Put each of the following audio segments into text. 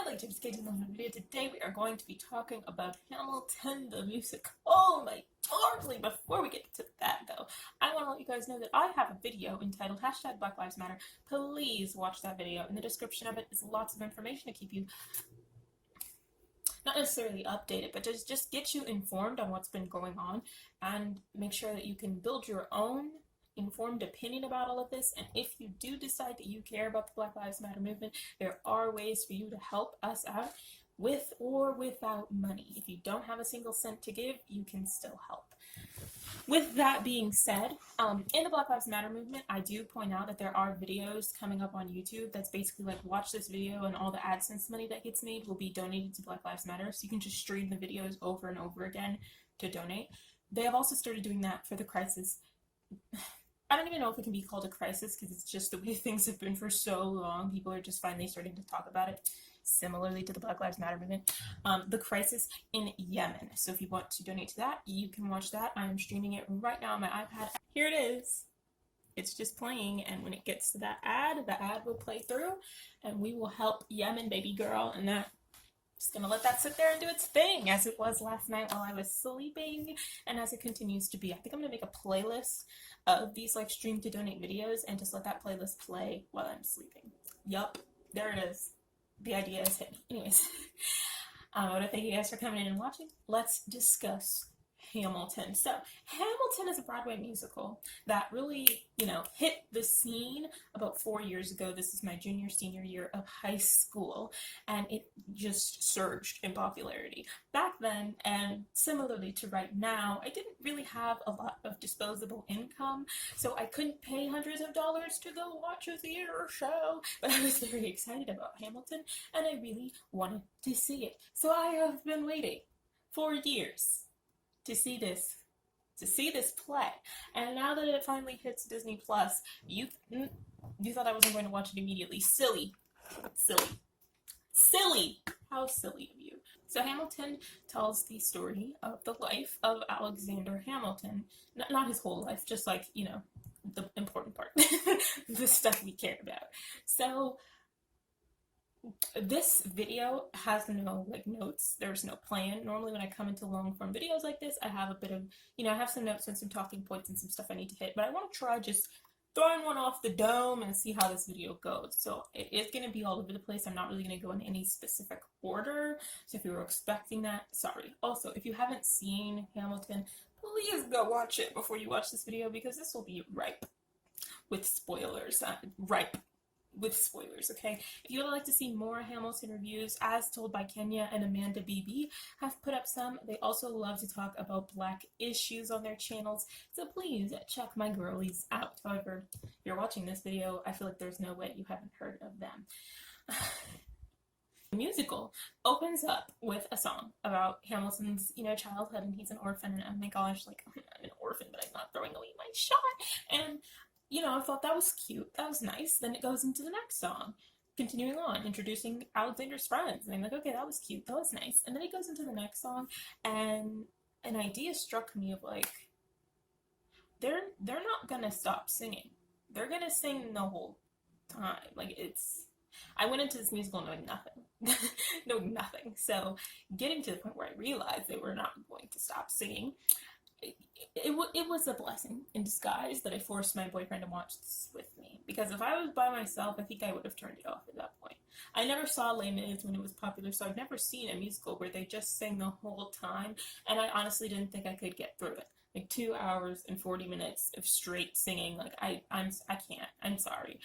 like James Cage in the video. Today we are going to be talking about Hamilton the musical. Oh my darling! Before we get to that though, I want to let you guys know that I have a video entitled #Black Lives Matter. Please watch that video. In the description of it is lots of information to keep you not necessarily updated, but just get you informed on what's been going on and make sure that you can build your own informed opinion about all of this. And if you do decide that you care about the Black Lives Matter movement, there are ways for you to help us out with or without money. If you don't have a single cent to give, you can still help. With that being said, in the Black Lives Matter movement, I do point out that there are videos coming up on YouTube that's basically like, watch this video and all the AdSense money that gets made will be donated to Black Lives Matter. So you can just stream the videos over and over again to donate. They have also started doing that for the crisis. I don't even know if it can be called a crisis because it's just the way things have been for so long. People are just finally starting to talk about it, similarly to the Black Lives Matter movement. The crisis in Yemen. So if you want to donate to that, you can watch that. I am streaming it right now on my iPad. Here it is. It's just playing, and when it gets to that ad, the ad will play through, and we will help Yemen, baby girl, and that. Just gonna let that sit there and do its thing, as it was last night while I was sleeping, and as it continues to be. I think I'm gonna make a playlist of these like stream to donate videos and just let that playlist play while I'm sleeping. Yup, there it is. The idea is hit me. Anyways, I want to thank you guys for coming in and watching. Let's discuss Hamilton. So, Hamilton is a Broadway musical that really, hit the scene about 4 years ago. This is my senior year of high school, and it just surged in popularity. Back then, and similarly to right now, I didn't really have a lot of disposable income, so I couldn't pay hundreds of dollars to go watch a theater show, but I was very excited about Hamilton, and I really wanted to see it. So I have been waiting for years to see this play, and now that it finally hits Disney Plus, you thought I wasn't going to watch it immediately. Silly, how silly of you. So Hamilton tells the story of the life of Alexander Hamilton, not his whole life, just like, the important part, the stuff we care about. So this video has no notes. There's no plan. Normally when I come into long form videos like this, I have a bit of, I have some notes and some talking points and some stuff I need to hit, but I want to try just throwing one off the dome and see how this video goes. So it is going to be all over the place. I'm not really going to go in any specific order. So if you were expecting that, sorry. Also, if you haven't seen Hamilton, please go watch it before you watch this video, because this will be ripe with spoilers. Okay? If you would like to see more Hamilton reviews, as told by Kenya and Amanda BB, have put up some. They also love to talk about Black issues on their channels, so please check my girlies out. However, if you're watching this video, I feel like there's no way you haven't heard of them. The musical opens up with a song about Hamilton's, childhood, and he's an orphan, and oh my gosh, like, I'm an orphan, but I'm not throwing away my shot, and I thought that was cute, that was nice. Then it goes into the next song, continuing on, introducing Alexander's friends, and I'm like, okay, that was cute, that was nice. And then it goes into the next song, and an idea struck me of like, they're not gonna stop singing. They're gonna sing the whole time. Like, I went into this musical knowing nothing. So getting to the point where I realized they were not going to stop singing, it was a blessing in disguise that I forced my boyfriend to watch this with me, because if I was by myself, I think I would have turned it off at that point. I never saw Les Mis when it was popular, so I've never seen a musical where they just sang the whole time, and I honestly didn't think I could get through it. Like 2 hours and 40 minutes of straight singing, like I can't, I'm sorry.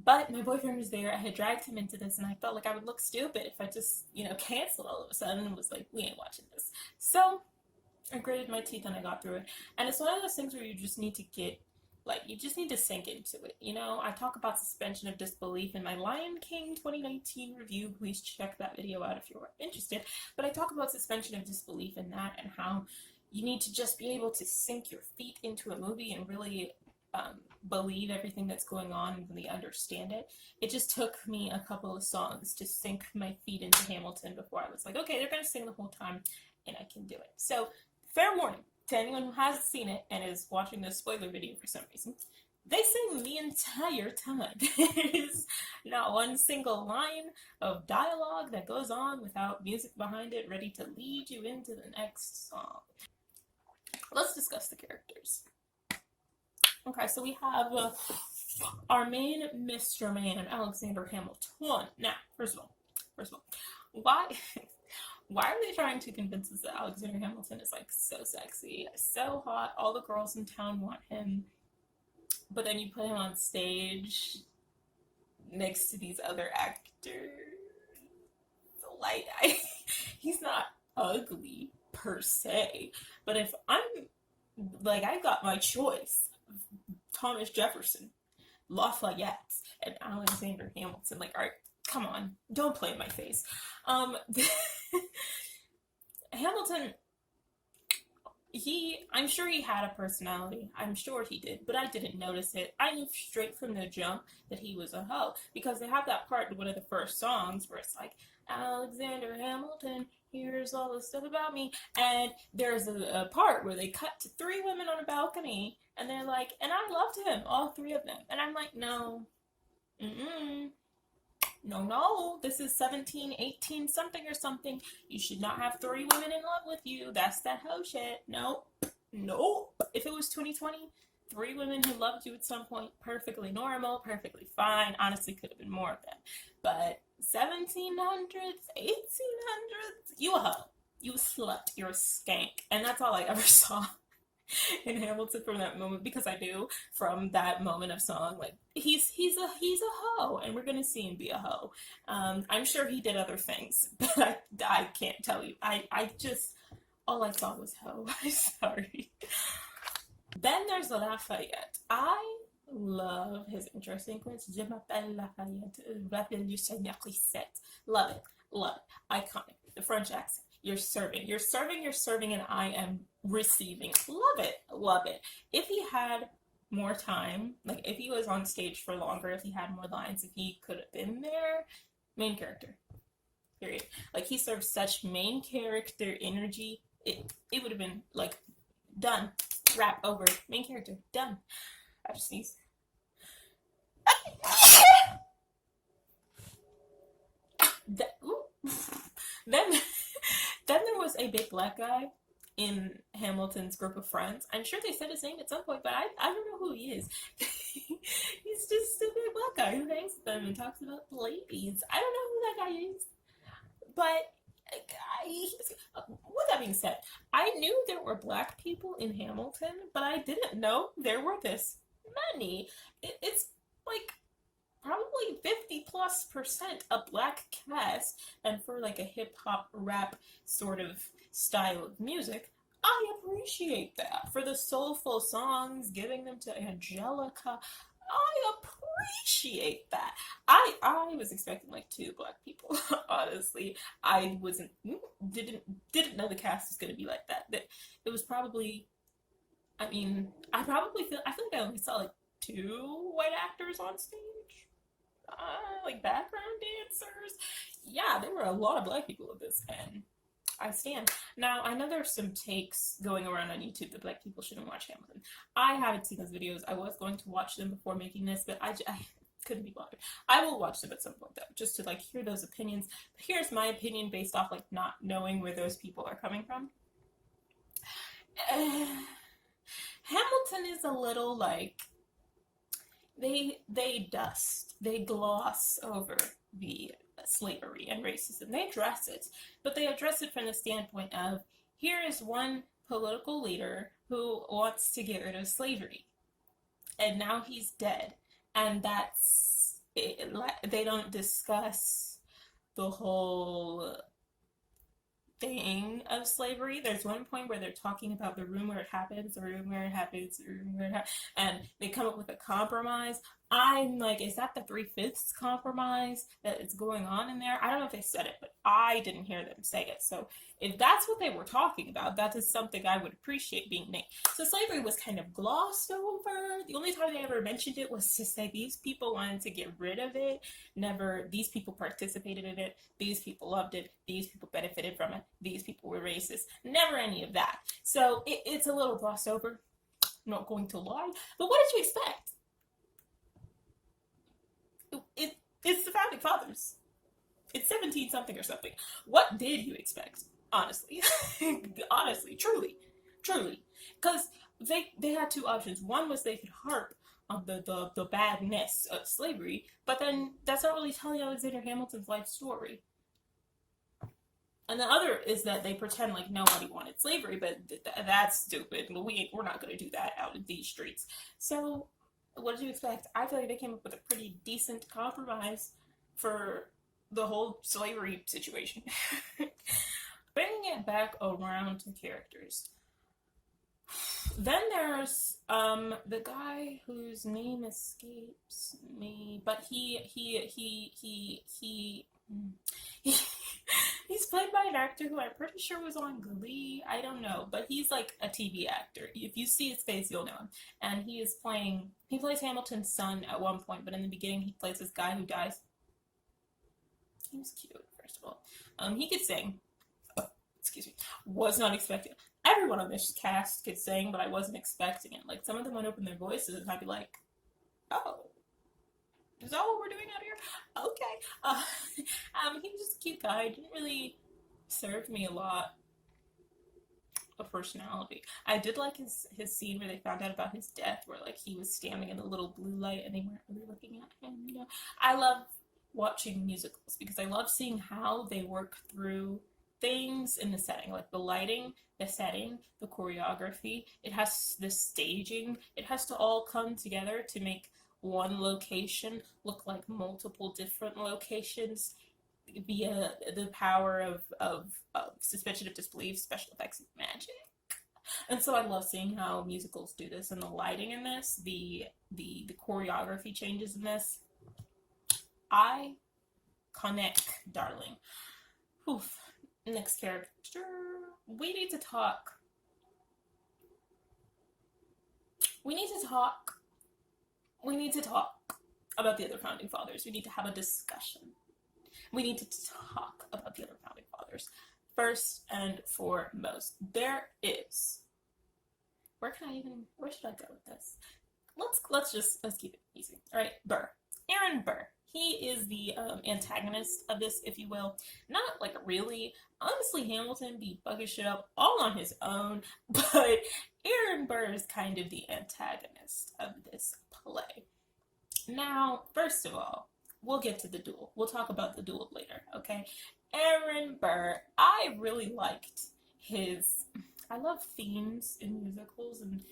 But my boyfriend was there. I had dragged him into this, and I felt like I would look stupid if I just, canceled all of a sudden and was like, we ain't watching this. So I gritted my teeth and I got through it. And it's one of those things where you just need to you just need to sink into it. I talk about suspension of disbelief in my Lion King 2019 review. Please check that video out if you're interested. But I talk about suspension of disbelief in that, and how you need to just be able to sink your feet into a movie and really believe everything that's going on and really understand it. It just took me a couple of songs to sink my feet into Hamilton before I was like, okay, they're going to sing the whole time and I can do it. So, fair warning to anyone who hasn't seen it and is watching this spoiler video for some reason. They sing the entire time. There's not one single line of dialogue that goes on without music behind it ready to lead you into the next song. Let's discuss the characters. Okay, so we have our main Mr. Man, Alexander Hamilton. Now, first of all, why why are they trying to convince us that Alexander Hamilton is like so sexy, so hot, all the girls in town want him, but then you put him on stage next to these other actors? Like, he's not ugly per se, but if I'm like, I got my choice: Thomas Jefferson, Lafayette, and Alexander Hamilton. Like, all right, come on, don't play in my face. Hamilton, I'm sure he had a personality. I'm sure he did, but I didn't notice it. I knew straight from the jump that he was a hoe, because they have that part in one of the first songs where it's like, Alexander Hamilton, here's all the stuff about me. And there's a part where they cut to 3 women on a balcony, and they're like, and I loved him, all 3 of them. And I'm like, no, no, this is 17, 18, something or something. You should not have 3 women in love with you. That's that hoe shit. Nope. If it was 2020, 3 women who loved you at some point, perfectly normal, perfectly fine. Honestly, could have been more of them. But 1700s, 1800s, you a hoe. You a slut. You're a skank. And that's all I ever saw in Hamilton from that moment, because I knew from that moment of song, like, he's a hoe, and we're gonna see him be a hoe. I'm sure he did other things, but I can't tell you. I just, all I saw was hoe. I'm sorry. Then there's Lafayette. I love his intro sequence. Je m'appelle Lafayette. Rappelle du Seigneur Lisette. Love it. Iconic. The French accent. You're serving, and I am receiving. Love it. If he had more time, like if he was on stage for longer, if he had more lines, if he could have been there, main character. Period. Like, he serves such main character energy. It would have been like, done. Rap over. Main character. Done. I just sneeze. Then there was a big black guy in Hamilton's group of friends. I'm sure they said his name at some point, but I don't know who he is. He's just a big black guy who hangs with them and talks about the ladies. I don't know who that guy is. But with that being said, I knew there were black people in Hamilton, but I didn't know there were this many. It's like probably 50+% a black cast, and for like a hip-hop rap sort of style of music, I appreciate that. For the soulful songs, giving them to Angelica, I appreciate that. I was expecting like 2 black people. Honestly, I didn't know the cast was gonna be like that. That it was probably. I mean, I feel like I only saw like 2 white actors on stage. Like background dancers. Yeah, there were a lot of black people in this, and I stand. Now, I know there's some takes going around on YouTube that black people shouldn't watch Hamilton. I haven't seen those videos. I was going to watch them before making this, but I couldn't be bothered. I will watch them at some point, though, just to like hear those opinions. But here's my opinion based off like not knowing where those people are coming from. Hamilton is a little like, they gloss over the slavery and racism. They address it, but they address it from the standpoint of, here is one political leader who wants to get rid of slavery, and now he's dead, and that's it. They don't discuss the whole thing of slavery. There's one point where they're talking about the room where it happens, and they come up with a compromise. I'm like, is that the 3/5 compromise that is going on in there? I don't know if they said it, but I didn't hear them say it. So if that's what they were talking about, that is something I would appreciate being named. So slavery was kind of glossed over. The only time they ever mentioned it was to say these people wanted to get rid of it. Never, these people participated in it. These people loved it. These people benefited from it. These people were racist. Never any of that. So it's a little glossed over. I'm not going to lie. But what did you expect? It's the founding fathers. It's 17 something or something. What did you expect? Honestly. Honestly, truly. Because they had two options. One was they could harp on the badness of slavery, but then that's not really telling Alexander Hamilton's life story. And the other is that they pretend like nobody wanted slavery, but that's stupid. We're not going to do that out in these streets. So, what did you expect? I feel like they came up with a pretty decent compromise for the whole slavery situation. Bringing it back around to characters. Then there's the guy whose name escapes me, but he's played by an actor who I'm pretty sure was on Glee. I don't know, but he's like a TV actor. If you see his face, you'll know him. And he plays Hamilton's son at one point, but in the beginning he plays this guy who dies. He was cute, first of all. He could sing. Oh, excuse me. Was not expecting. Everyone on this cast could sing, but I wasn't expecting it. Like, some of them would open their voices and I'd be like, oh, is that what we're doing out here? Okay. He was just a cute guy. Didn't really serve me a lot of personality. I did like his scene where they found out about his death, where like he was standing in a little blue light and they weren't really looking at him. You know, I love watching musicals because I love seeing how they work through things in the setting, like the lighting, the setting, the choreography. It has the staging. It has to all come together to make one location look like multiple different locations via the power of suspension of disbelief, special effects, and magic. And so I love seeing how musicals do this, and the lighting in this, the choreography changes in this. I connect, darling. Oof. Next character. We need to talk about the other founding fathers. We need to have a discussion. We need to talk about the other founding fathers. First and foremost, there is. Where should I go with this? Let's keep it easy. All right, Burr. Aaron Burr. He is the antagonist of this, if you will. Not like really. Honestly, Hamilton be bugging shit up all on his own, but Aaron Burr is kind of the antagonist of this play. Now, first of all, we'll get to the duel. We'll talk about the duel later, okay? Aaron Burr, I really liked I love themes in musicals and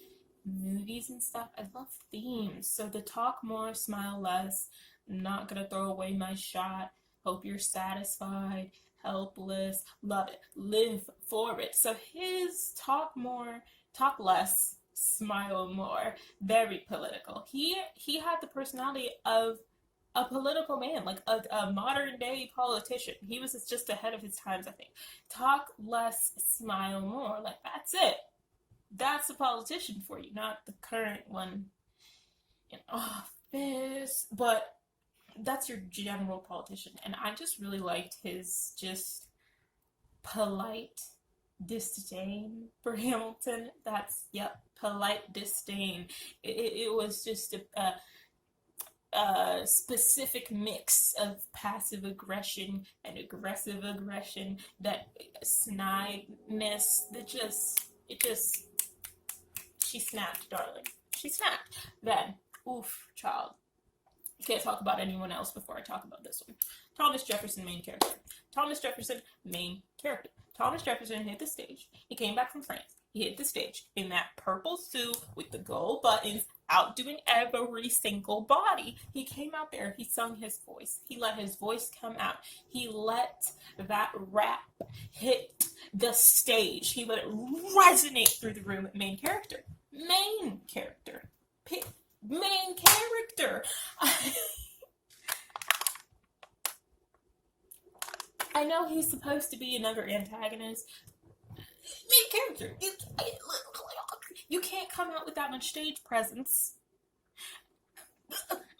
movies and stuff. I love themes. So the talk more, smile less, not gonna throw away my shot, hope you're satisfied, helpless, love it, live for it. So his talk more, talk less, smile more, very political. He had the personality of a political man, like a modern day politician. He was just ahead of his times, I think. Talk less, smile more. Like, that's it. That's a politician for you, not the current one in office. But that's your general politician. And I just really liked his just polite disdain for Hamilton. Polite disdain. It was just a specific mix of passive aggression and aggressive aggression, that snideness, she snapped, darling. She snapped. Then, oof, child. Can't talk about anyone else before I talk about this one. Thomas Jefferson, main character. Thomas Jefferson hit the stage. He came back from France. He hit the stage in that purple suit with the gold buttons, outdoing every single body. He came out there. He sung his voice. He let his voice come out. He let that rap hit the stage. He let it resonate through the room. Main character. I know he's supposed to be another antagonist. Main character. You can't come out with that much stage presence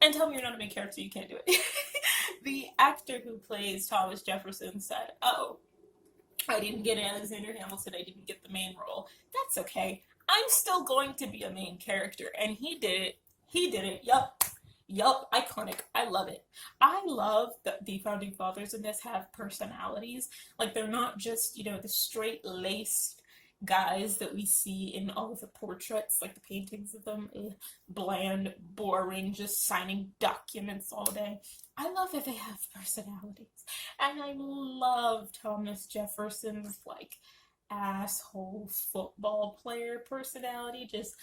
and tell me you're not a main character. You can't do it. The actor who plays Thomas Jefferson said, "Oh, I didn't get Alexander Hamilton. I didn't get the main role. That's okay. I'm still going to be a main character." And he did it. Yup. Yup, iconic. I love it. I love that the founding fathers in this have personalities. Like, they're not just, the straight laced guys that we see in all of the portraits, like the paintings of them, bland, boring, just signing documents all day. I love that they have personalities. And I love Thomas Jefferson's, like, asshole football player personality, just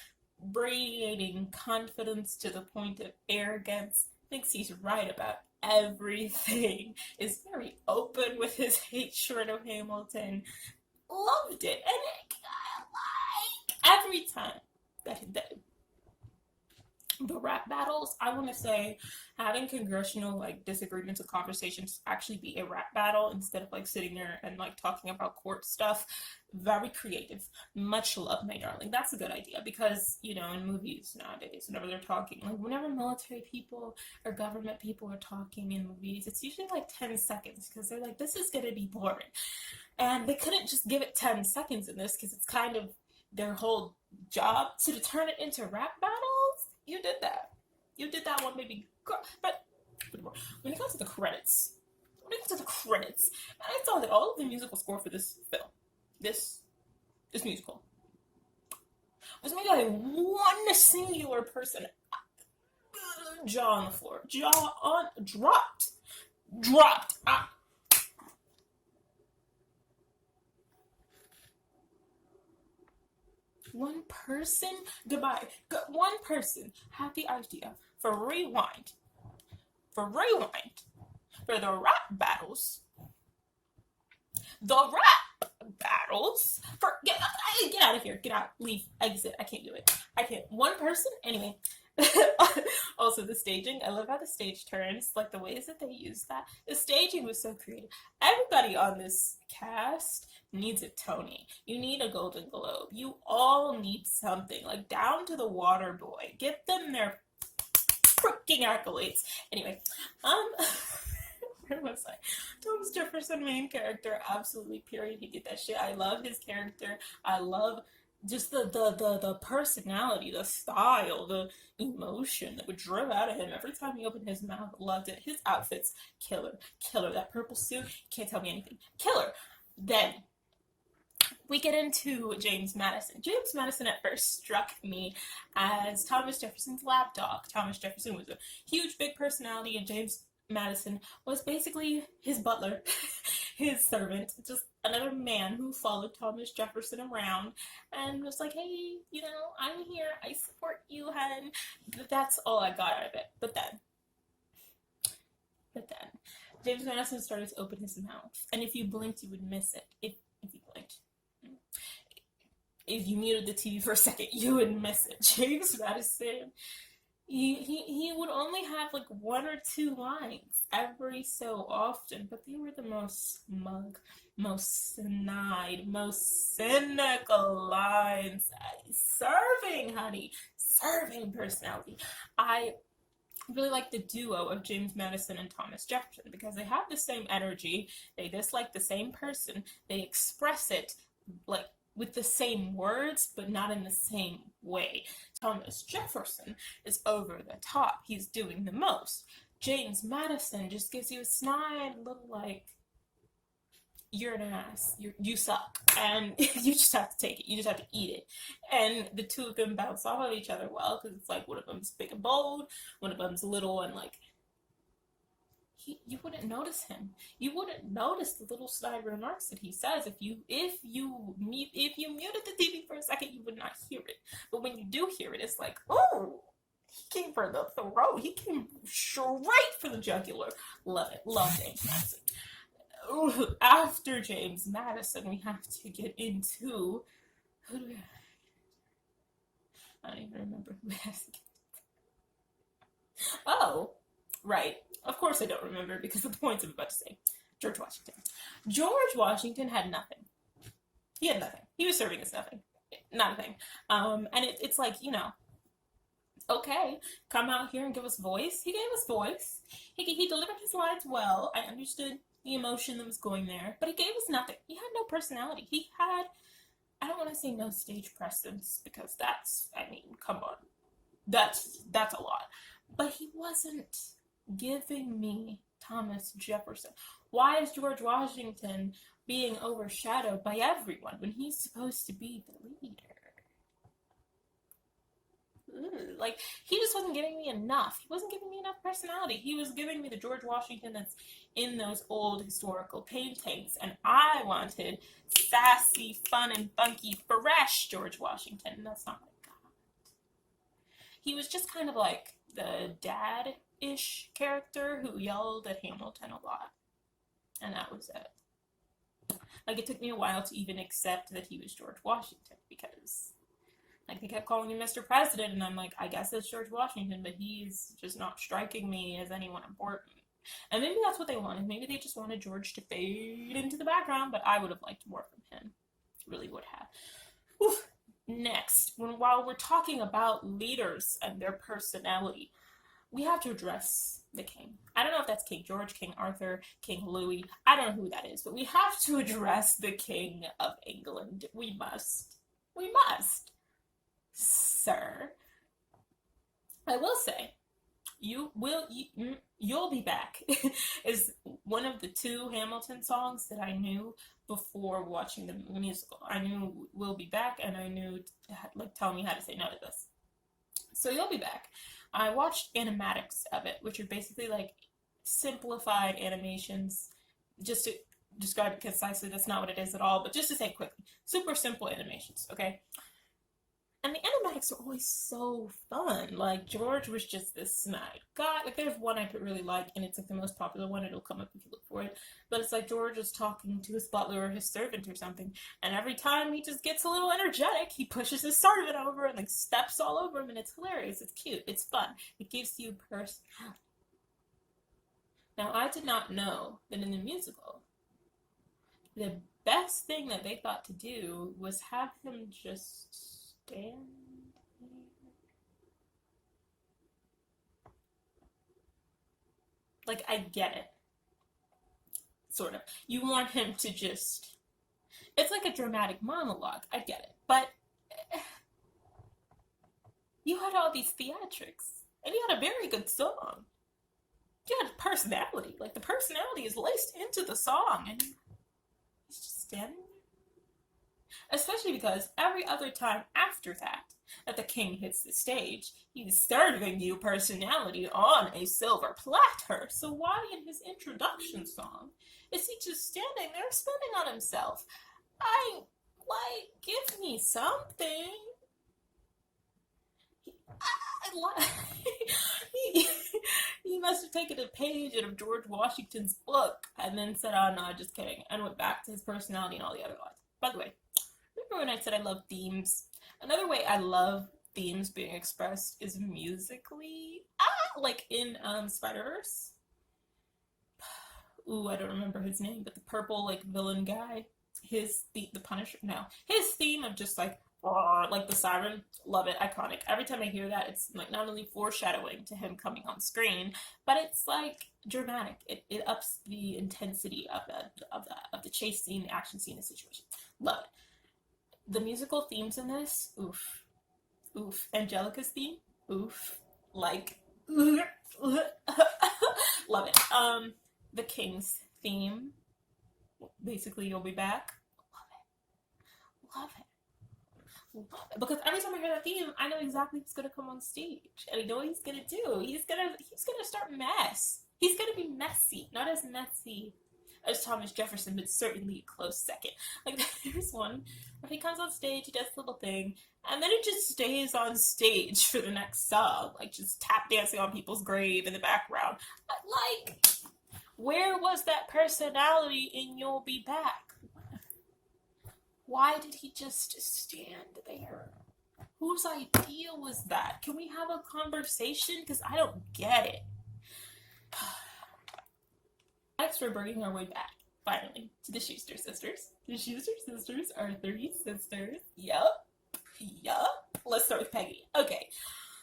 radiating confidence to the point of arrogance, thinks he's right about everything, is very open with his hatred of Hamilton. Loved it, and every time that the rap battles, I want to say having congressional like disagreements and conversations actually be a rap battle instead of like sitting there and like talking about court stuff. Very creative. Much love, my darling. That's a good idea because, in movies nowadays, whenever they're talking, like whenever military people or government people are talking in movies, it's usually like 10 seconds because they're like, this is going to be boring. And they couldn't just give it 10 seconds in this because it's kind of their whole job. So to turn it into rap battles, you did that. You did that one, baby. But when it comes to the credits, and I saw that all of the musical score for this film, this musical, was made by one singular person. Jaw on the floor. Dropped. One person, goodbye. One person had the idea for rewind, for the rap battles, get out of here, get out, leave, exit. I can't do it. I can't. One person, anyway. Also, the staging. I love how the stage turns, like the ways that they use that. The staging was so creative. Everybody on this cast needs a Tony. You need a Golden Globe. You all need something, like down to the water boy. Get them their freaking accolades. Anyway, where was I? Thomas Jefferson, main character, absolutely, period. He did that shit. I love his character. I love just the personality, the style, the emotion that would drip out of him every time he opened his mouth. Loved it. His outfits, killer. That purple suit, can't tell me anything. Killer. Then we get into James Madison. James Madison at first struck me as Thomas Jefferson's lapdog. Thomas Jefferson was a huge, big personality, and James Madison was basically his butler, his servant, just another man who followed Thomas Jefferson around and was like, hey, I'm here, I support you, hun. That's all I got out of it. But then, James Madison started to open his mouth, and if you blinked, you would miss it. If you blinked. If you muted the TV for a second, you would miss it. James Madison, he would only have like one or two lines every so often, but they were the most smug, most snide, most cynical lines. Serving personality. I really like the duo of James Madison and Thomas Jefferson because they have the same energy, they dislike the same person, they express it like with the same words, but not in the same way. Thomas Jefferson is over the top. He's doing the most. James Madison just gives you a snide little like, you're an ass, you suck, and you just have to take it. You just have to eat it. And the two of them bounce off of each other well because it's like one of them's big and bold, one of them's little and like. You wouldn't notice him. You wouldn't notice the little snide remarks that he says if you muted the TV for a second. You would not hear it. But when you do hear it, it's like, oh, he came for the throat. He came straight for the jugular. Love it. Love James Madison. After James Madison, we have to get into who do we have? I don't even remember who we have to get. Oh, right. Of course I don't remember because of the points I'm about to say. George Washington. George Washington had nothing. He had nothing. He was serving us nothing. Not a thing. And it's like, okay, come out here and give us voice. He gave us voice. He delivered his lines well. I understood the emotion that was going there, but he gave us nothing. He had no personality. He had, I don't want to say no stage presence because come on. That's a lot. But he wasn't giving me Thomas Jefferson. Why is George Washington being overshadowed by everyone when he's supposed to be the leader? Like, he just wasn't giving me enough. He wasn't giving me enough personality. He was giving me the George Washington that's in those old historical paintings, and I wanted sassy, fun, and funky, fresh George Washington, and that's not what I got. He was just kind of like the dad-ish character who yelled at Hamilton a lot, and that was it. Like, it took me a while to even accept that he was George Washington, because like, they kept calling him Mr. President, and I'm like, I guess it's George Washington, but he's just not striking me as anyone important. And maybe that's what they wanted. Maybe they just wanted George to fade into the background, but I would have liked more from him. Really would have. Oof. Next, while we're talking about leaders and their personality, we have to address the king. I don't know if that's King George, King Arthur, King Louis. I don't know who that is, but we have to address the King of England. We must. We must. Sir, I will say, you'll be back is one of the two Hamilton songs that I knew before watching the musical. I knew "We'll Be Back" and I knew like Tell Me How to Say No to This. So "You'll Be Back." I watched animatics of it, which are basically like simplified animations. Just to describe it concisely, that's not what it is at all, but just to say quickly, super simple animations, okay? And the animatics are always so fun. Like, George was just this snide guy. Like, there's one I really like, and it's like the most popular one. It'll come up if you look for it. But it's like George is talking to his butler or his servant or something, and every time he just gets a little energetic, he pushes his servant over and like steps all over him, and it's hilarious. It's cute. It's fun. It gives you personality. Now, I did not know that in the musical, the best thing that they thought to do was have him just stand here. Like, I get it. Sort of. You want him to just... It's like a dramatic monologue. I get it. But you had all these theatrics. And you had a very good song. You had personality. Like, the personality is laced into the song. And he's just standing there. Especially because every other time after that the king hits the stage, he's serving you personality on a silver platter. So why in his introduction song is he just standing there spinning on himself? Give me something. He must have taken a page out of George Washington's book and then said, oh no, just kidding, and went back to his personality and all the other lines. By the way, remember when I said I love themes? Another way I love themes being expressed is musically. Like in Spider-Verse. Ooh, I don't remember his name, but the purple like villain guy. The Punisher. No, his theme of just like the siren. Love it, iconic. Every time I hear that, it's like not only foreshadowing to him coming on screen, but it's like dramatic. It ups the intensity of the chase scene, the action scene, the situation. Love it. The musical themes in this, oof. Oof. Angelica's theme, oof. Like, love it. The King's theme, basically, You'll Be Back. Love it. Because every time I hear that theme, I know exactly who's gonna come on stage, and I know what he's gonna do. He's gonna start mess. He's gonna be messy, not as messy as Thomas Jefferson, but certainly a close second. Like, there's one where he comes on stage, he does a little thing, and then it just stays on stage for the next song, like just tap dancing on people's grave in the background. Like, where was that personality in You'll Be Back? Why did he just stand there? Whose idea was that? Can we have a conversation? Because I don't get it. Next, we're bringing our way back, finally, to the Schuster sisters. The Schuster sisters are 3 sisters. Yup. Let's start with Peggy. Okay.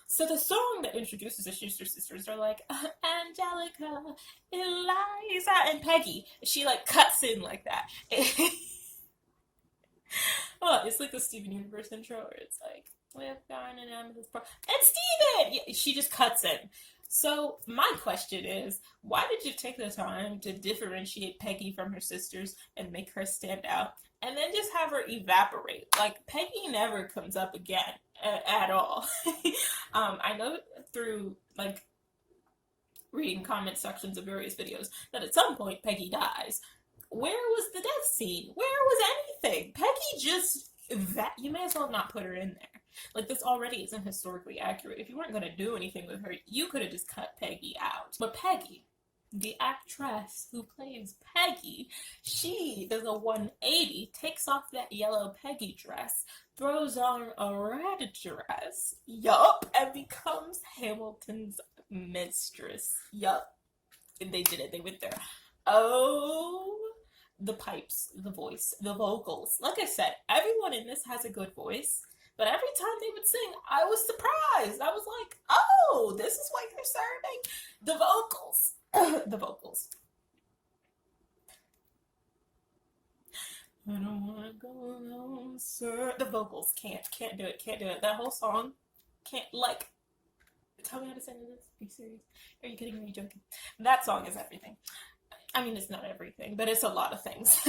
So the song that introduces the Schuster sisters are like, Angelica, Eliza, and Peggy. She like cuts in like that. Oh, it's like the Steven Universe intro where it's like, We've got an amethyst pearl. And Steven! Yeah, she just cuts in. So, my question is, why did you take the time to differentiate Peggy from her sisters and make her stand out? And then just have her evaporate. Like, Peggy never comes up again at all. I know through, like, reading comment sections of various videos that at some point Peggy dies. Where was the death scene? Where was anything? Peggy just that you may as well not put her in there. Like, this already isn't historically accurate. If you weren't going to do anything with her, you could have just cut Peggy out. But Peggy, the actress who plays Peggy, she does a 180, takes off that yellow Peggy dress, throws on a red dress, yup, and becomes Hamilton's mistress. Yup. They did it. They went there. Oh, the pipes, the voice, the vocals. Like I said, everyone in this has a good voice, but every time they would sing, I was surprised. I was like, oh, this is what you're serving? The vocals. The vocals. I don't want to go alone, sir. The vocals can't do it. That whole song can't, like, tell me how to sing this. Be serious. Are you kidding me? Are you joking? That song is everything. I mean, it's not everything, but it's a lot of things.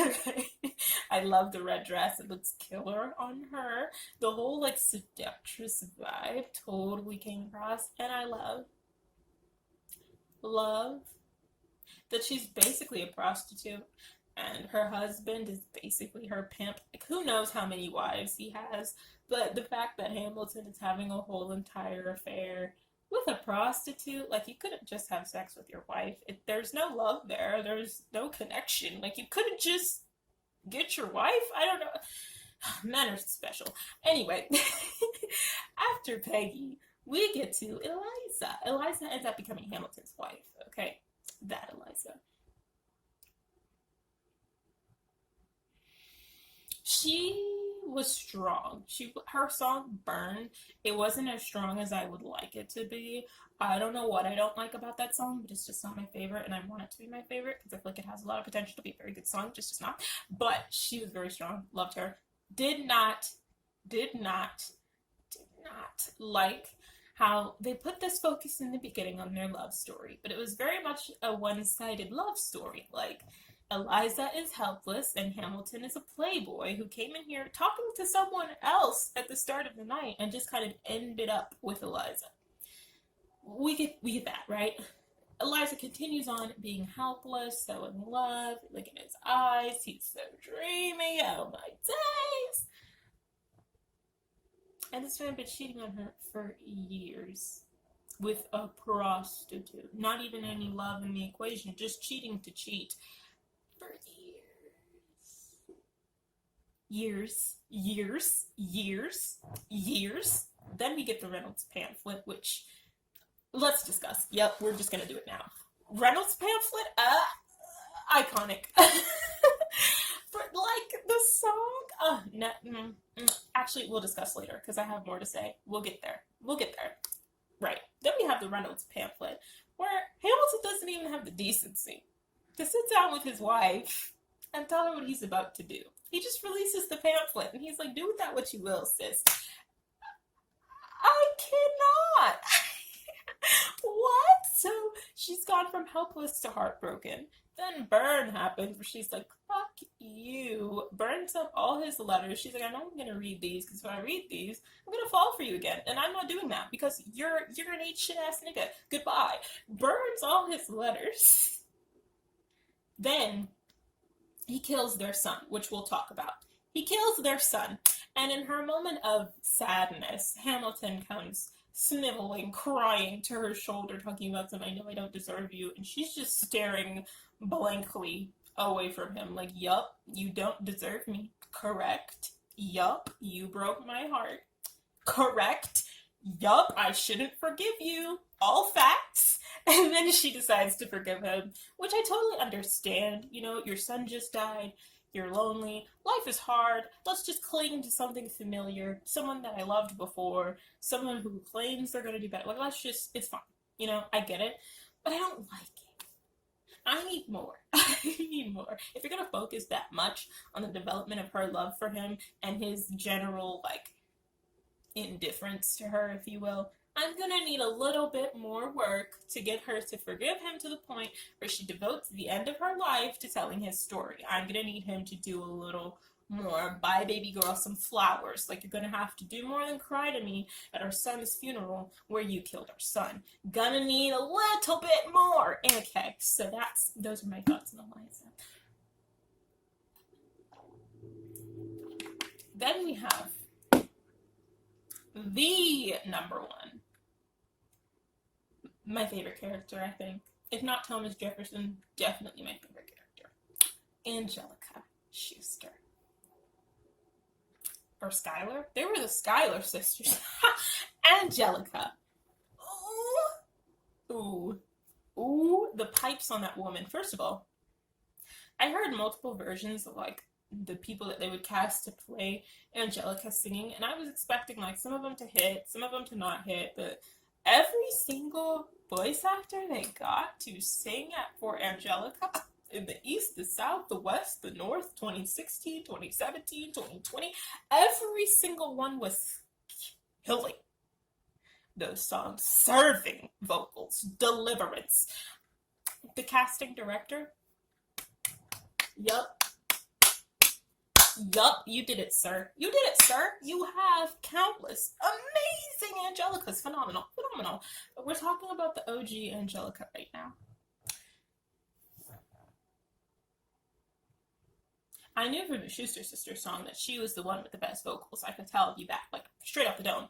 I love the red dress. It looks killer on her. The whole, like, seductress vibe totally came across. And I love that she's basically a prostitute. And her husband is basically her pimp. Like, who knows how many wives he has. But the fact that Hamilton is having a whole entire affair with a prostitute, like, you couldn't just have sex with your wife. There's no love there. There's no connection. Like, you couldn't just get your wife. I don't know. Men are special. Anyway, after Peggy, we get to Eliza. Eliza ends up becoming Hamilton's wife. Okay, that Eliza. She was strong. Her song Burn, it wasn't as strong as I would like it to be. I don't know what I don't like about that song, but it's just not my favorite, and I want it to be my favorite because I feel like it has a lot of potential to be a very good song, just not. But she was very strong. Loved her. Did not like how they put this focus in the beginning on their love story, but it was very much a one-sided love story. Like, Eliza is helpless, and Hamilton is a playboy who came in here talking to someone else at the start of the night and just kind of ended up with Eliza. We get that, right? Eliza continues on being helpless, so in love. Look at his eyes, he's so dreamy. Oh my days! And this man been cheating on her for years with a prostitute. Not even any love in the equation, just cheating to cheat. For years. Then we get the Reynolds pamphlet, which, let's discuss. Yep, we're just gonna do it now. Reynolds pamphlet, iconic. But, like, the song, no, actually, we'll discuss later, because I have more to say. We'll get there. Right. Then we have the Reynolds pamphlet, where Hamilton doesn't even have the decency to sit down with his wife and tell her what he's about to do. He just releases the pamphlet, and he's like, do with that what you will, sis. I cannot. What? So she's gone from helpless to heartbroken. Then Burn happens, where she's like, fuck you. Burns up all his letters. She's like, I know I'm going to read these, because if I read these, I'm going to fall for you again. And I'm not doing that, because you're an 8-shit-ass nigga. Goodbye. Burns all his letters. Then he kills their son, which we'll talk about. He kills their son, and in her moment of sadness, Hamilton comes sniveling, crying to her shoulder, talking about something, I know I don't deserve you, and she's just staring blankly away from him, like, yup, you don't deserve me. Correct. Yup, you broke my heart. Correct. Yup, I shouldn't forgive you. All facts. And then she decides to forgive him, which I totally understand. You know, your son just died. You're lonely. Life is hard. Let's just cling to something familiar. Someone that I loved before. Someone who claims they're going to do better. Like, it's fine. You know, I get it. But I don't like it. I need more. I need more. If you're going to focus that much on the development of her love for him and his general, like, indifference to her, if you will. I'm gonna need a little bit more work to get her to forgive him to the point where she devotes the end of her life to telling his story. I'm gonna need him to do a little more. Buy baby girl some flowers. Like, you're gonna have to do more than cry to me at our son's funeral where you killed our son. Gonna need a little bit more. Okay, so those are my thoughts on Eliza. Then we have the number one. My favorite character, I think. If not Thomas Jefferson, definitely my favorite character. Angelica Schuster. Or Schuyler? They were the Schuyler sisters. Angelica. Ooh. Ooh, the pipes on that woman. First of all, I heard multiple versions of like the people that they would cast to play Angelica singing, and I was expecting like some of them to hit, some of them to not hit, but every single voice actor they got to sing for Angelica in the East, the South, the West, the North, 2016, 2017, 2020, every single one was killing those songs, serving vocals, deliverance. The casting director, yup, you did it, sir. You did it, sir. You have countless amazing Angelicas. Phenomenal. But we're talking about the OG Angelica right now. I knew from the Schuster Sisters song that she was the one with the best vocals. I could tell you that, like, straight off the dome.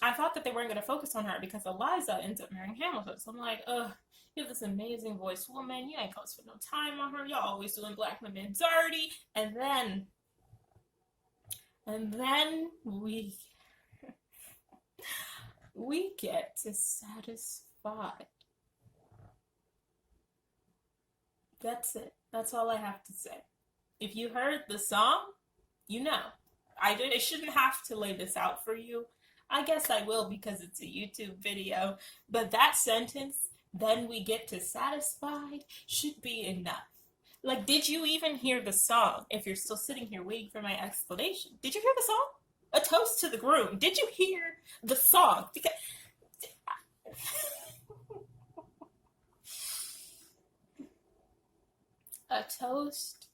I thought that they weren't going to focus on her because Eliza ends up marrying Hamilton. So I'm like, ugh, you have this amazing voice woman. You ain't gonna spend no time on her. Y'all always doing black women dirty. And then we get to Satisfied. That's it. That's all I have to say. If you heard the song, you know. I shouldn't have to lay this out for you. I guess I will because it's a YouTube video. But that sentence, then we get to Satisfied, should be enough. Like, did you even hear the song? If you're still sitting here waiting for my explanation, did you hear the song? A Toast to the Groom. Did you hear the song? Because A Toast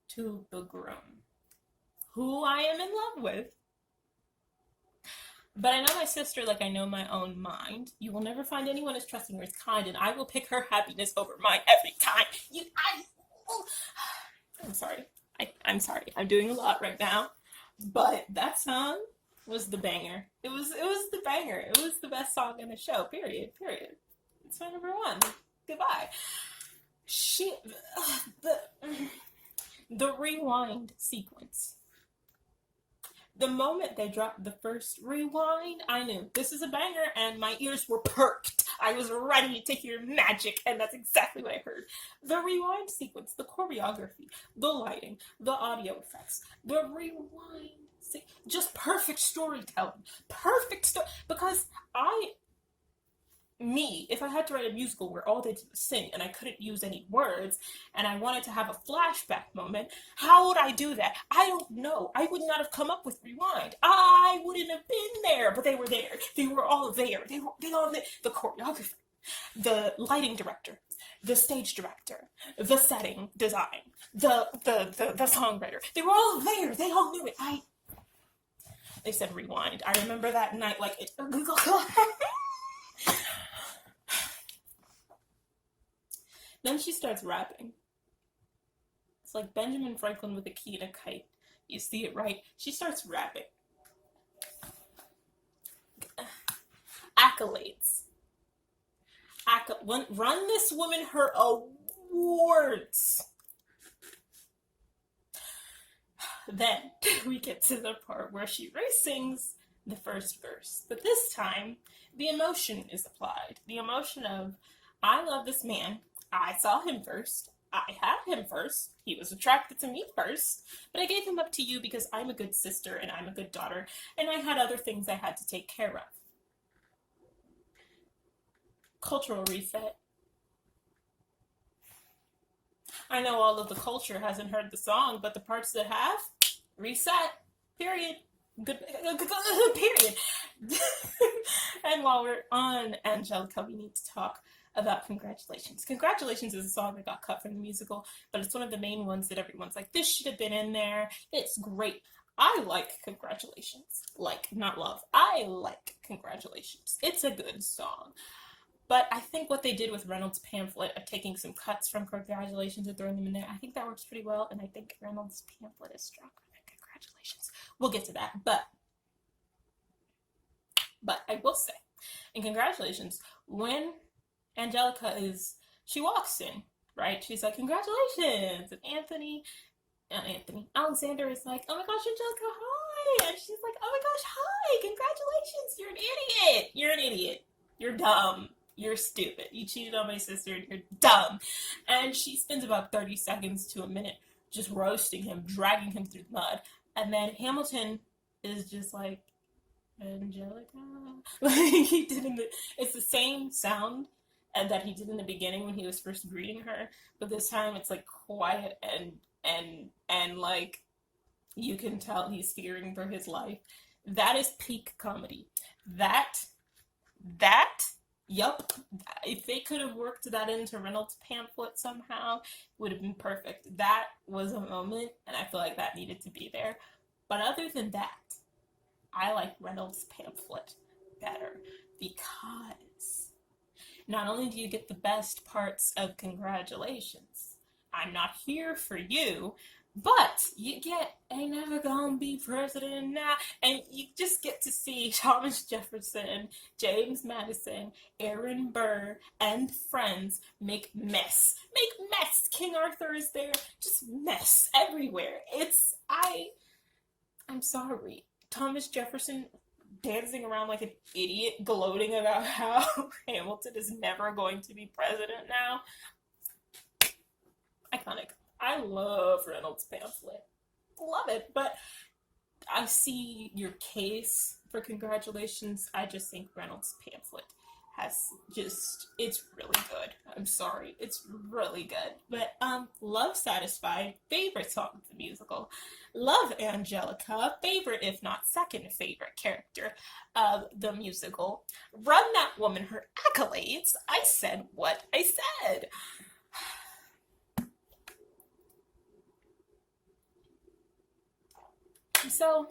to the Groom, who I am in love with. But I know my sister like I know my own mind. You will never find anyone as trusting or as kind, and I will pick her happiness over mine every time. I'm sorry. I'm sorry. I'm doing a lot right now. But that song was the banger. It was the banger. It was the best song in the show. Period. It's my number one. Goodbye. The rewind sequence. The moment they dropped the first rewind, I knew this is a banger, and my ears were perked. I was ready to hear magic, and that's exactly what I heard. The rewind sequence, the choreography, the lighting, the audio effects, the rewind, just perfect storytelling. Perfect story. Because if I had to write a musical where all they did was sing and I couldn't use any words and I wanted to have a flashback moment, how would I do that? I don't know. I would not have come up with Rewind. I wouldn't have been there, but they were there. They were all there. They all there. The choreographer, the lighting director, the stage director, the setting design, the songwriter. They were all there. They all knew it. They said Rewind. I remember that night like it. Then she starts rapping. It's like Benjamin Franklin with a key and a kite. You see it right. She starts rapping. Accolades. Run this woman her awards. Then we get to the part where she re-sings the first verse. But this time, the emotion is applied. The emotion of, I love this man. I saw him first. I had him first. He was attracted to me first. But I gave him up to you because I'm a good sister and I'm a good daughter. And I had other things I had to take care of. Cultural reset. I know all of the culture hasn't heard the song, but the parts that have, reset. Period. Good, period. And while we're on Angelica, we need to talk about Congratulations. Congratulations is a song that got cut from the musical, but it's one of the main ones that everyone's like, this should have been in there. It's great. I like Congratulations. Like, not love. I like Congratulations. It's a good song. But I think what they did with Reynolds' pamphlet of taking some cuts from Congratulations and throwing them in there, I think that works pretty well, and I think Reynolds' pamphlet is stronger than Congratulations. We'll get to that, but I will say, in Congratulations, when Angelica she walks in, right? She's like, congratulations! And Alexander is like, oh my gosh, Angelica, hi! And she's like, oh my gosh, hi! Congratulations! You're an idiot! You're an idiot. You're dumb. You're stupid. You cheated on my sister and you're dumb. And she spends about 30 seconds to a minute just roasting him, dragging him through the mud. And then Hamilton is just like, Angelica. Like he did it's the same sound and that he did in the beginning when he was first greeting her, but this time it's like quiet and like you can tell he's fearing for his life. That is peak comedy. That yup. If they could have worked that into Reynolds' pamphlet somehow, it would have been perfect. That was a moment, and I feel like that needed to be there. But other than that, I like Reynolds' pamphlet better because not only do you get the best parts of Congratulations, I'm not here for you, but you get Ain't Never Gonna Be President Now, and you just get to see Thomas Jefferson, James Madison, Aaron Burr, and friends make mess. Make mess! King Arthur is there, just mess everywhere. I'm sorry. Thomas Jefferson dancing around like an idiot, gloating about how Hamilton is never going to be president now. Iconic. I love Reynolds' pamphlet. Love it. But I see your case for Congratulations. I just think Reynolds' pamphlet it's really good. I'm sorry. It's really good. But Love Satisfied, favorite song of the musical. Love Angelica, favorite if not second favorite character of the musical. Run That Woman her accolades. I said what I said. So,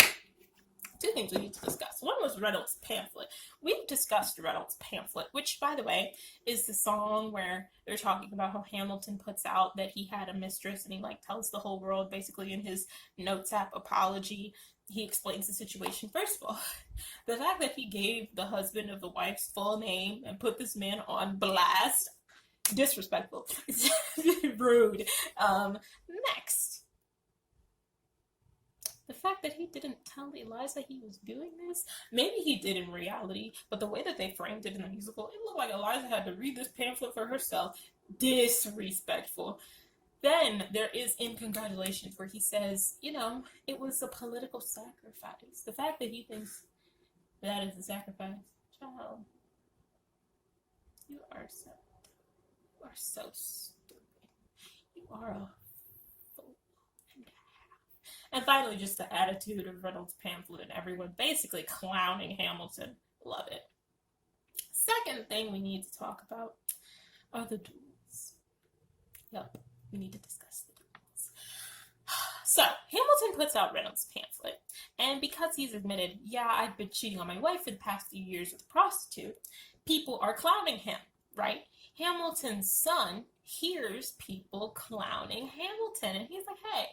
two things we need to discuss. One was Reynolds' pamphlet. We've discussed Reynolds' pamphlet, which, by the way, is the song where they're talking about how Hamilton puts out that he had a mistress and he tells the whole world basically in his notes app apology. He explains the situation. First of all, the fact that he gave the husband of the wife's full name and put this man on blast, disrespectful, rude. Next, the fact that he didn't tell Eliza he was doing this, maybe he did in reality, but the way that they framed it in the musical, it looked like Eliza had to read this pamphlet for herself. Disrespectful. Then there is in Congratulations where he says, it was a political sacrifice. The fact that he thinks that is a sacrifice. Child, you are so stupid. You are a And finally, just the attitude of Reynolds' pamphlet and everyone basically clowning Hamilton. Love it. Second thing we need to talk about are the duels. Yep, we need to discuss the duels. So, Hamilton puts out Reynolds' pamphlet, and because he's admitted, yeah, I've been cheating on my wife for the past few years with a prostitute, people are clowning him, right? Hamilton's son hears people clowning Hamilton, and he's like, hey,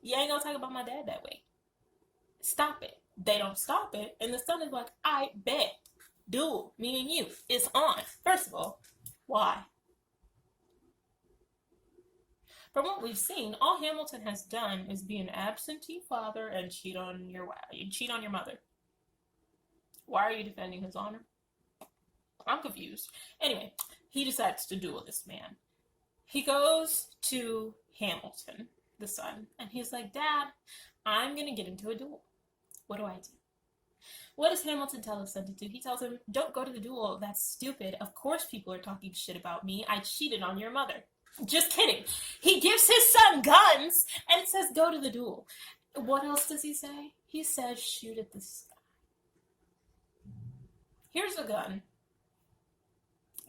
you ain't gonna talk about my dad that way. Stop it. They don't stop it. And the son is like, I bet. Duel, me and you, is on. First of all, why? From what we've seen, all Hamilton has done is be an absentee father and cheat on your mother. Why are you defending his honor? I'm confused. Anyway, he decides to duel this man. He goes to Hamilton, the son, and he's like, Dad, I'm gonna get into a duel. What do I do? What does Hamilton tell his son to do? He tells him, don't go to the duel. That's stupid. Of course people are talking shit about me. I cheated on your mother. Just kidding. He gives his son guns and says, go to the duel. What else does he say? He says, shoot at the sky. Here's a gun.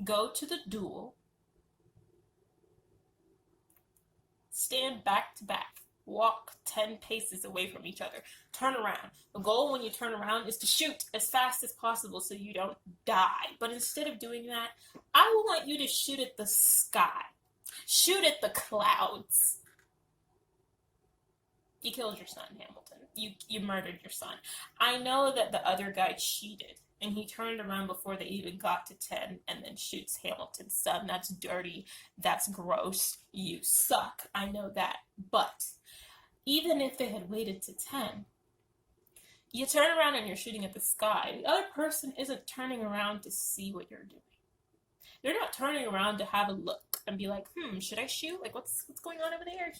Go to the duel. Stand back to back. Walk 10 paces away from each other. Turn around. The goal when you turn around is to shoot as fast as possible so you don't die. But instead of doing that, I want you to shoot at the sky. Shoot at the clouds. You killed your son, Hamilton. You murdered your son. I know that the other guy cheated, and he turned around before they even got to 10 and then shoots Hamilton's son. That's dirty. That's gross. You suck. I know that. But even if they had waited to 10, you turn around and you're shooting at the sky. The other person isn't turning around to see what you're doing. They're not turning around to have a look and be like, should I shoot? Like, what's going on over there?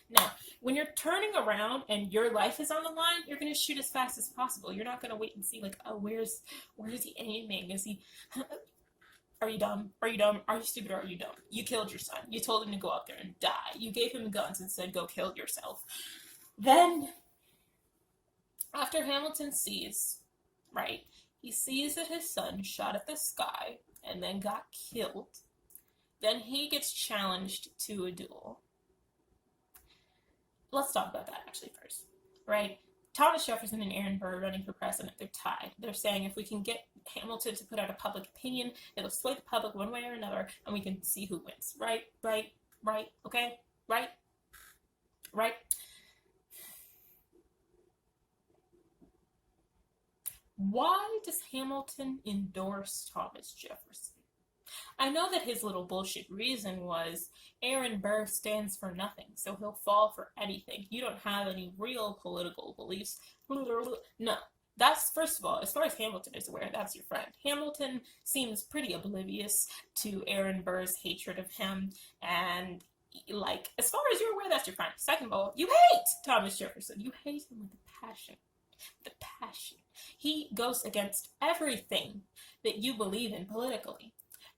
No. When you're turning around and your life is on the line, you're going to shoot as fast as possible. You're not going to wait and see, like, oh, where's he aiming? Is he... Are you dumb? Are you dumb? Are you stupid or are you dumb? You killed your son. You told him to go out there and die. You gave him guns and said, go kill yourself. Then, after Hamilton sees, right, he sees that his son shot at the sky and then got killed. Then he gets challenged to a duel. Let's talk about that actually first, right? Thomas Jefferson and Aaron Burr running for president, they're tied. They're saying if we can get Hamilton to put out a public opinion, it'll sway the public one way or another, and we can see who wins. Right, okay? Right? Why does Hamilton endorse Thomas Jefferson? I know that his little bullshit reason was Aaron Burr stands for nothing, so he'll fall for anything. You don't have any real political beliefs. No. That's, first of all, as far as Hamilton is aware, that's your friend. Hamilton seems pretty oblivious to Aaron Burr's hatred of him, and, like, as far as you're aware, that's your friend. Second of all, you hate Thomas Jefferson. You hate him with a passion. He goes against everything that you believe in politically.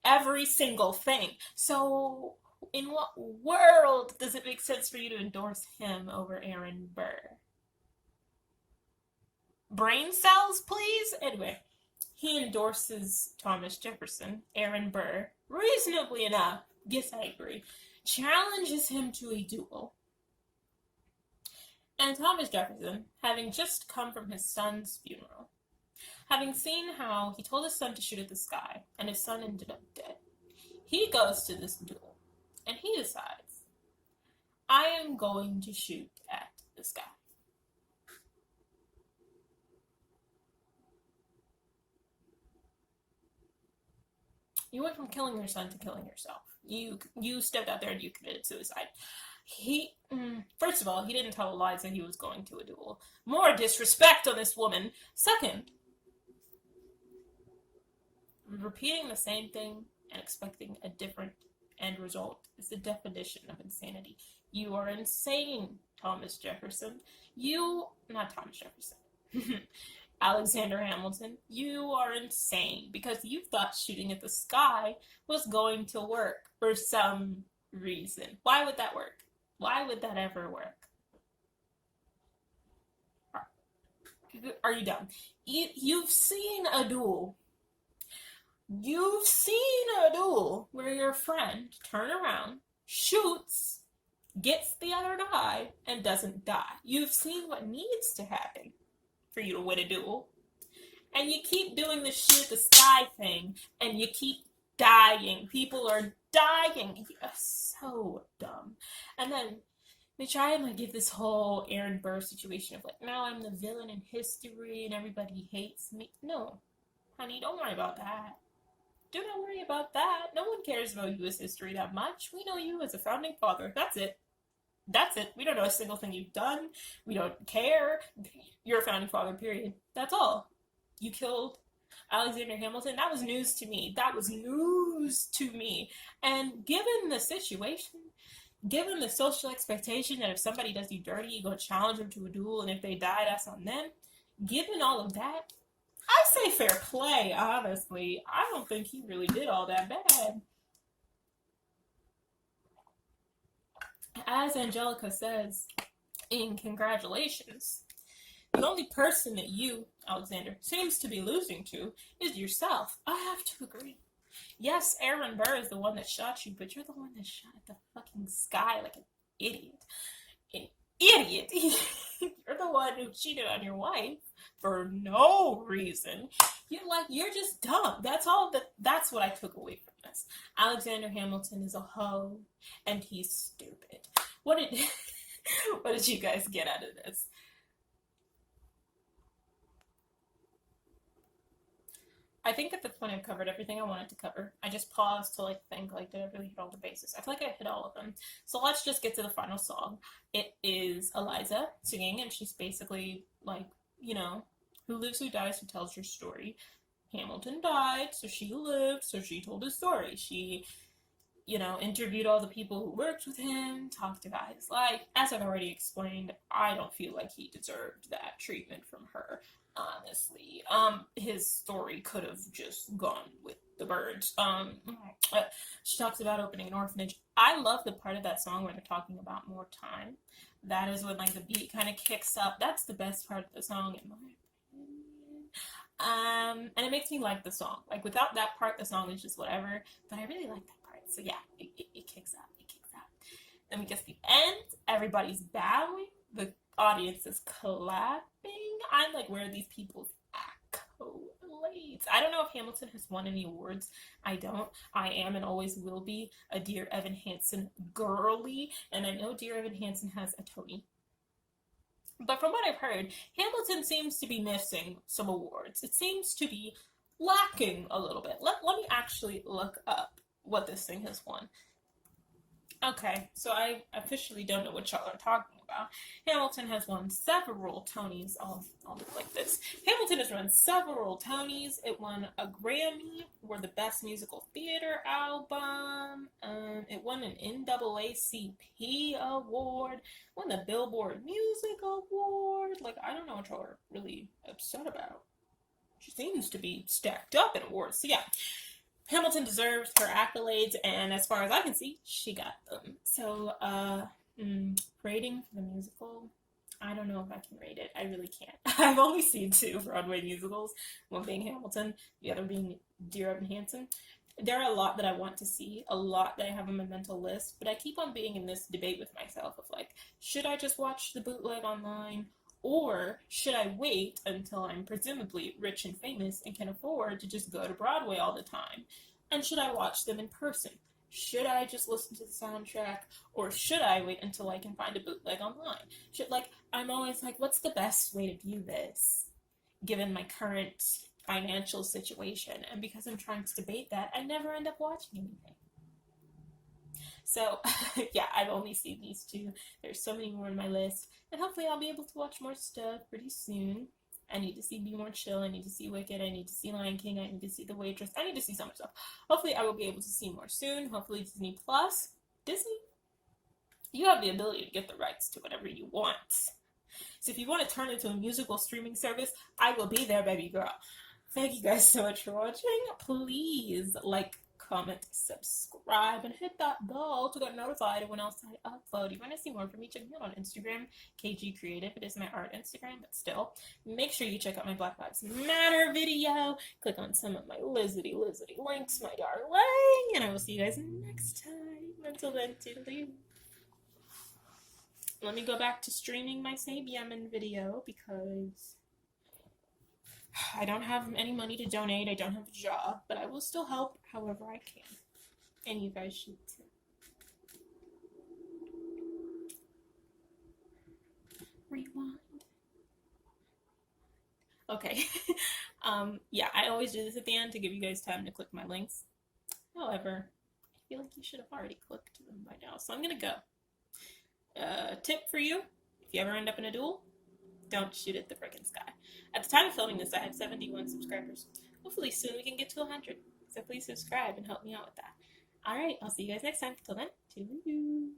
Every single thing. So, in what world does it make sense for you to endorse him over Aaron Burr? Brain cells, please? Anyway, he endorses Thomas Jefferson, Aaron Burr, reasonably enough, yes, I agree, challenges him to a duel. And Thomas Jefferson, having just come from his son's funeral, having seen how he told his son to shoot at the sky, and his son ended up dead, he goes to this duel, and he decides, I am going to shoot at the sky. You went from killing your son to killing yourself. You stepped out there and you committed suicide. First of all, he didn't tell Eliza he was going to a duel. More disrespect on this woman. Second, repeating the same thing and expecting a different end result is the definition of insanity. You are insane, Thomas Jefferson. Not Thomas Jefferson. Alexander Hamilton, you are insane because you thought shooting at the sky was going to work for some reason. Why would that work? Why would that ever work? Are you dumb? You've seen a duel. You've seen a duel where your friend turns around, shoots, gets the other guy, and doesn't die. You've seen what needs to happen for you to win a duel. And you keep doing the shoot at the sky thing, and you keep dying. People are dying. You're so dumb. And then they try and give this whole Aaron Burr situation of now I'm the villain in history and everybody hates me. No, honey, don't worry about that. Do not worry about that. No one cares about U.S. history that much. We know you as a founding father. That's it. We don't know a single thing you've done. We don't care. You're a founding father, period. That's all. You killed Alexander Hamilton. That was news to me. And given the situation, given the social expectation that if somebody does you dirty, you go challenge them to a duel, and if they die, that's on them. Given all of that, I say fair play, honestly. I don't think he really did all that bad. As Angelica says, And congratulations. The only person that you, Alexander, seems to be losing to is yourself. I have to agree. Yes, Aaron Burr is the one that shot you, but you're the one that shot at the fucking sky like an idiot. An idiot. You're the one who cheated on your wife for no reason. You're just dumb. That's what I took away from this. Alexander Hamilton is a hoe and he's stupid. What did what did you guys get out of this? I think at this point I've covered everything I wanted to cover. I just paused to think did I really hit all the bases? I feel like I hit all of them. So let's just get to the final song. It is Eliza singing, and she's basically like, who lives, who dies, who tells your story. Hamilton died, so she lived, so she told his story. She interviewed all the people who worked with him, talked about his life. As I've already explained, I don't feel like he deserved that treatment from her, honestly. His story could have just gone with the birds. She talks about opening an orphanage. I love the part of that song where they're talking about more time. That is when the beat kind of kicks up. That's the best part of the song, in my opinion. And it makes me like the song. Without that part, the song is just whatever. But I really like that part. So yeah, it kicks up. It kicks up. Then we get to the end. Everybody's bowing. The audience is clapping. I'm like, where are these people's accolades? I don't know if Hamilton has won any awards. I don't. I am and always will be a Dear Evan Hansen girly. And I know Dear Evan Hansen has a Tony. But from what I've heard, Hamilton seems to be missing some awards. It seems to be lacking a little bit. Let me actually look up what this thing has won. Okay, so I officially don't know what y'all are talking about. Hamilton has won several Tonys. I'll look like this. Hamilton has won several Tonys. It won a Grammy for the Best Musical Theater Album. It won an NAACP award. Won the Billboard Music Award. I don't know what y'all are really upset about. She seems to be stacked up in awards. So yeah. Hamilton deserves her accolades, and as far as I can see, she got them. So, rating for the musical, I don't know if I can rate it. I really can't. I've only seen 2 Broadway musicals, one being Hamilton, the other being Dear Evan Hansen. There are a lot that I want to see, a lot that I have on my mental list, but I keep on being in this debate with myself of should I just watch the bootleg online? Or should I wait until I'm presumably rich and famous and can afford to just go to Broadway all the time? And should I watch them in person? Should I just listen to the soundtrack? Or should I wait until I can find a bootleg online? I'm always what's the best way to view this, given my current financial situation? And because I'm trying to debate that, I never end up watching anything. So, yeah, I've only seen these 2. There's so many more on my list. And hopefully I'll be able to watch more stuff pretty soon. I need to see Be More Chill. I need to see Wicked. I need to see Lion King. I need to see The Waitress. I need to see so much stuff. Hopefully I will be able to see more soon. Hopefully Disney Plus. Disney, you have the ability to get the rights to whatever you want. So if you want to turn into a musical streaming service, I will be there, baby girl. Thank you guys so much for watching. Please comment, subscribe, and hit that bell to get notified when else I upload. You want to see more from me? Check me out on Instagram, KG Creative. It is my art Instagram, but still, make sure you check out my Black Lives Matter video. Click on some of my lizardy links, my darling, and I will see you guys next time. Until then, toodaloo. Let me go back to streaming my Save Yemen video because I don't have any money to donate. I don't have a job, but I will still help however I can. And you guys should too. Rewind. Okay. Yeah, I always do this at the end to give you guys time to click my links. However, I feel like you should have already clicked them by now, so I'm gonna go. Tip for you, if you ever end up in a duel, don't shoot at the frickin' sky. At the time of filming this, I have 71 subscribers. Hopefully soon we can get to 100. So please subscribe and help me out with that. Alright, I'll see you guys next time. Till then, toodaloo.